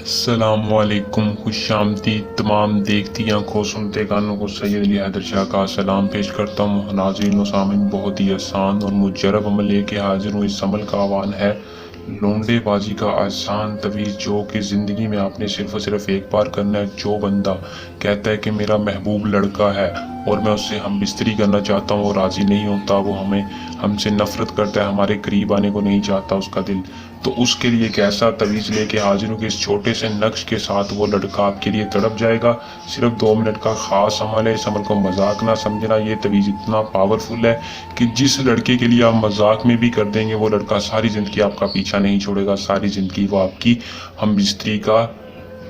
السلام علیکم، خوش آمدید تمام دیکھتی آنکھوں سنتے کانوں کو سید علی حیدر شاہ کا سلام پیش کرتا ہوں۔ ناظرین و سامعین، بہت ہی آسان اور مجرب عمل لے کے حاضر ہوں۔ اس عمل کا عنوان ہے لونڈے بازی کا آسان تویز، جو کہ زندگی میں آپ نے صرف اور صرف ایک بار کرنا ہے۔ جو بندہ کہتا ہے کہ میرا محبوب لڑکا ہے اور میں اس سے ہم بستری کرنا چاہتا ہوں، وہ راضی نہیں ہوتا، وہ ہم سے نفرت کرتا ہے، ہمارے قریب آنے کو نہیں چاہتا اس کا دل، تو اس کے لیے ایک ایسا تویز لے کے حاضر ہوں کہ اس چھوٹے سے نقش کے ساتھ وہ لڑکا آپ کے لیے تڑپ جائے گا۔ صرف 2 منٹ کا خاص عمل ہے، اس عمل کو مذاق نہ سمجھنا۔ یہ تویز اتنا پاورفل ہے کہ جس لڑکے کے لیے آپ مذاق میں بھی کر دیں گے، وہ لڑکا ساری زندگی آپ کا پیچھا نہیں چھوڑے گا، ساری زندگی وہ آپ کی ہم بستری کا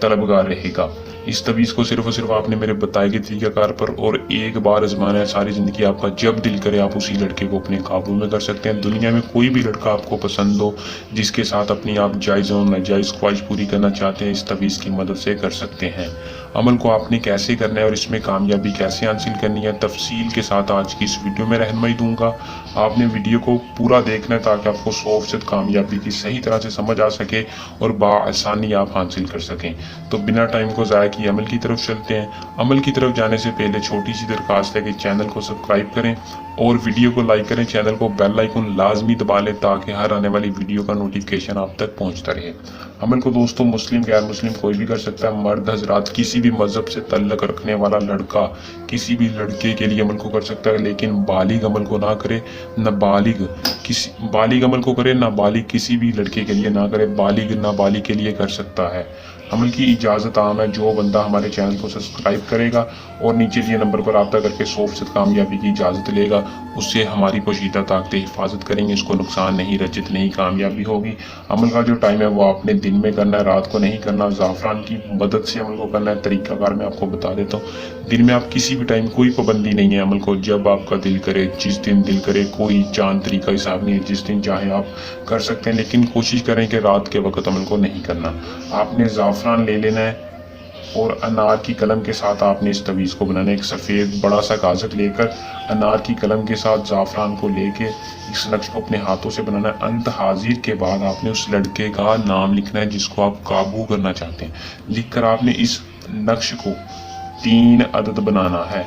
طلبگار رہے گا۔ اس تویز کو صرف اور صرف آپ نے میرے بتائے گئے طریقہ کار پر اور ایک بار آزمانا ہے۔ ساری زندگی آپ کا جب دل کرے آپ اسی لڑکے کو اپنے قابو میں کر سکتے ہیں۔ دنیا میں کوئی بھی لڑکا آپ کو پسند ہو، جس کے ساتھ اپنی آپ جائز اور ناجائز خواہش پوری کرنا چاہتے ہیں، اس تویز کی مدد سے کر سکتے ہیں۔ عمل کو آپ نے کیسے کرنا ہے اور اس میں کامیابی کیسے حاصل کرنی ہے، تفصیل کے ساتھ آج کی اس ویڈیو میں رہنمائی دوں گا۔ آپ نے ویڈیو کو پورا دیکھنا ہے تاکہ آپ کو 100% کامیابی کی صحیح طرح سے سمجھ آ سکے اور بآسانی آپ حاصل کر سکیں۔ تو بنا ٹائم کو ضائع کیے عمل کی طرف چلتے ہیں۔ عمل کی طرف جانے سے پہلے چھوٹی سی درخواست ہے کہ چینل کو سبسکرائب کریں اور ویڈیو کو لائک کریں، چینل کو بیل آئیکن لازمی دبا لیں تاکہ ہر آنے والی ویڈیو کا نوٹیفیکیشن آپ تک پہنچتا رہے۔ عمل کو دوستوں مسلم غیر مسلم کوئی بھی کر سکتا ہے، مرد حضرات، کسی بھی مذہب سے تعلق رکھنے والا لڑکا کسی بھی لڑکے کے لیے عمل کو کر سکتا ہے، لیکن بالغ عمل کو نہ کرے، بالغ عمل کو کرے، نہ بالغ کسی بھی لڑکے کے لیے نہ کرے، بالغ نہ بالغ کے لیے کر سکتا ہے۔ عمل کی اجازت عام ہے، جو بندہ ہمارے چینل کو سبسکرائب کرے گا اور نیچے دیے نمبر پر رابطہ کر کے 100% کامیابی کی اجازت لے گا، اس سے ہماری پوشیدہ طاقتیں حفاظت کریں گے، اس کو نقصان نہیں رچت نہیں، کامیابی ہوگی۔ عمل کا جو ٹائم ہے وہ آپ نے دن میں کرنا ہے، رات کو نہیں کرنا۔ زعفران کی مدد سے عمل کو کرنا ہے، طریقہ کار میں آپ کو بتا دیتا ہوں۔ دن میں آپ کسی بھی ٹائم، کوئی پابندی نہیں ہے، عمل کو جب آپ کا دل کرے، جس دن دل کرے، کوئی چاند طریقہ حساب نہیں ہے، جس دن چاہے آپ کر سکتے ہیں، لیکن کوشش کریں کہ رات کے وقت عمل کو نہیں کرنا۔ آپ نے زعفران لے لینا ہے اور انار کی قلم کے ساتھ آپ نے اس تویز کو بنانا ہے۔ ایک سفید بڑا سا کاغذ لے کر انار کی قلم کے ساتھ زعفران کو لے کے اس نقش کو اپنے ہاتھوں سے بنانا ہے۔ انت حاضر کے بعد آپ نے اس لڑکے کا نام لکھنا ہے جس کو آپ قابو کرنا چاہتے ہیں۔ لکھ کر آپ نے اس نقش کو 3 عدد بنانا ہے۔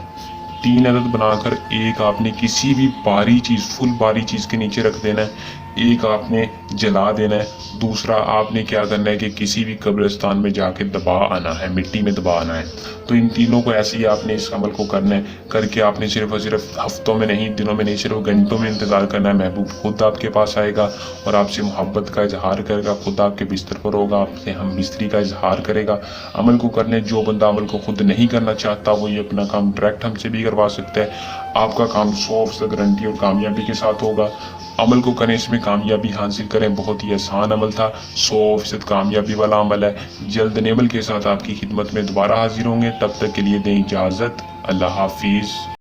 3 عدد بنا کر ایک آپ نے کسی بھی باری چیز، فل باری چیز کے نیچے رکھ دینا ہے، ایک آپ نے جلا دینا ہے، دوسرا آپ نے کیا کرنا ہے کہ کسی بھی قبرستان میں جا کے دبا آنا ہے، مٹی میں دبا آنا ہے۔ تو ان تینوں کو ایسے ہی آپ نے اس عمل کو کرنا ہے، کر کے آپ نے صرف اور صرف ہفتوں میں نہیں، دنوں میں نہیں، صرف گھنٹوں میں انتظار کرنا ہے۔ محبوب خود آپ کے پاس آئے گا اور آپ سے محبت کا اظہار کرے گا، خود آپ کے بستر پر ہوگا، آپ سے ہم بستری کا اظہار کرے گا۔ عمل کو کرنے، جو بندہ عمل کو خود نہیں کرنا چاہتا وہ یہ اپنا کام ڈائریکٹ ہم سے بھی کروا سکتا ہے۔ آپ کا کام 100% گارنٹی اور کامیابی کے ساتھ ہوگا۔ عمل کو کریں، اس میں کامیابی حاصل کریں۔ بہت ہی آسان عمل تھا، 100% کامیابی والا عمل ہے۔ جلد عمل کے ساتھ آپ کی خدمت میں دوبارہ حاضر ہوں گے، تب تک کے لیے دیں اجازت۔ اللہ حافظ۔